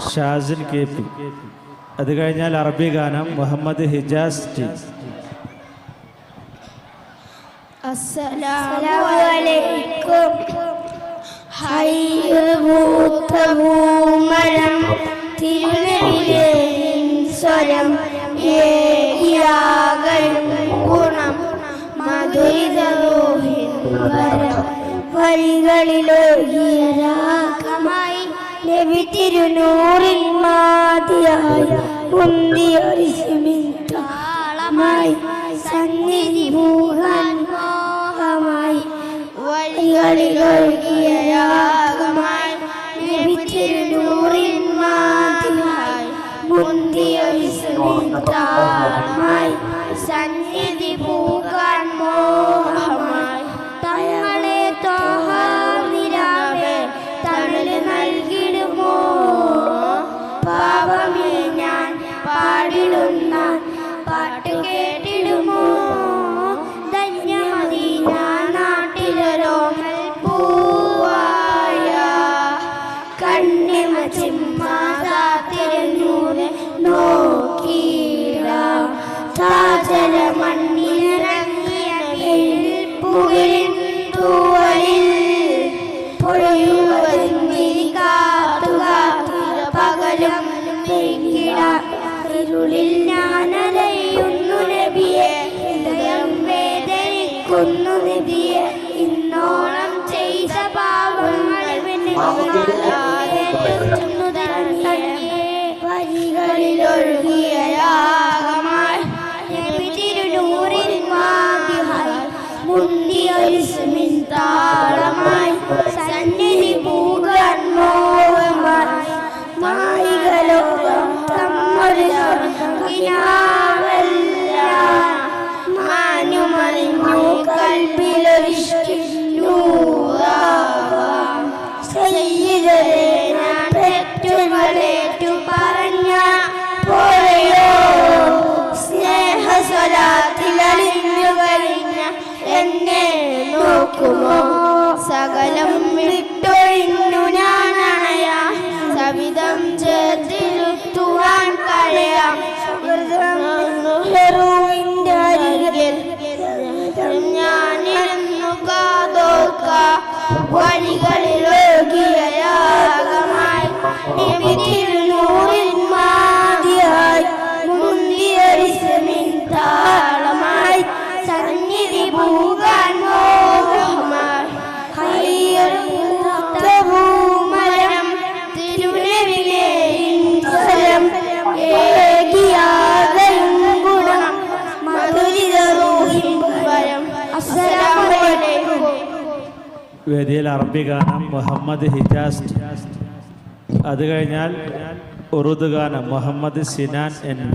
Shazin KP. അത് കഴിഞ്ഞാൽ അറബി ഗാനം മുഹമ്മദ് ഹിജാസ് T. അസ്സലാമു അലൈക്കും. ഹൈറുമരം തിരുനബിയെ സ്വരം ഏകിയാകയും ഗുണം മധുരിതരോഹിൻ വരം വരികളിലൊഴുകിയ രാഗമായി നബി തിരുനൂറിൽ മാതിയായി ഉന്തിയൊരിശിമിൻ താളമായി സന്നിധി ഭൂഹാൻ മോഹമായി വഴികളിലൊഴുകിയ രാഗമായി നബി തിരുനൂറിൻ മാതിയായി ഉന്തിയൊരിശിമിൻ താളമായി സന്നിധി ഭൂഹാൻ മോഹമായി തങ്ങളെ തോഹാനിരാവേ തണല് നൽകിടുമോ പാപമേ ഞാൻ പാടിടുന്ന പാട്ട് കേട്ടിടുമോ ധന്യമദീന നാട്ടിലൊരോമൽ പൂവായ കണ്ണിമ ചിമ്മാതിരുന്നൂരെ നോക്കിയിടാം സാജല മണ്ണിലിറങ്ങിയ പുകിൽ തൂവലിൽ പൊഴിയുവതിരി കാത്തുകാത്തിര പകലും ഇരുളിൽ ഞാനലയുന്നു നബിയെ ഹൃദയം വേദനിക്കുന്നു നബിയെ ഇന്നോളം ചെയ്ത പാവങ്ങൾ വരികളിലൊഴുകിയ രാഗമായി നബി തിരുനൂറിൽ മാതിയായി മുന്തിയൊരിശിമിൻ താളമായി സന്നിധി പൂകാൻ മോഹമായി മായികലോകം തമ്മൊരു സ്വർഗ്ഗിനാവല്ല മാനുമറിഞ്ഞു കൽബിലൊരിഷ്ടിനൂറാവാം സയ്യിദരെ ഞാൻ പെറ്റുകളേറ്റു പറഞ്ഞ പോലെയോ സ്നേഹസ്വലാത്തിലലിഞ്ഞു കഴിഞ്ഞ എന്നെ നോക്കുമോ സകലം വിട്ടൊഴിഞ്ഞു ഞാനണയാ സവിധം ചേർത്തിരുത്തുവാൻ കഴിയാം ഹെറുവിൻ്റെ അരികിൽ ഞാനിരുന്നു കാതോക്ക വഴികളിലൊഴുകിയ രാഗമായി നബി തിരുനൂറിൽ മാതിയായി മുന്തിയൊരിശിമിൻ താളമായി സന്നിധി പൂകാൻ മോഹമായി ഹൈറുമരം തിരുനബിയെ സ്വരം ഏകിയാകയും ഗുണം മധുരിതരോഹിൻ വരം. അസ്സലാമു അലൈക്കും. വേദിയിൽ അറബി ഗാനം മുഹമ്മദ് ഹിജാസ് T. അത് കഴിഞ്ഞാൽ ഉറുദു ഗാനം മുഹമ്മദ് സിനാൻ NB.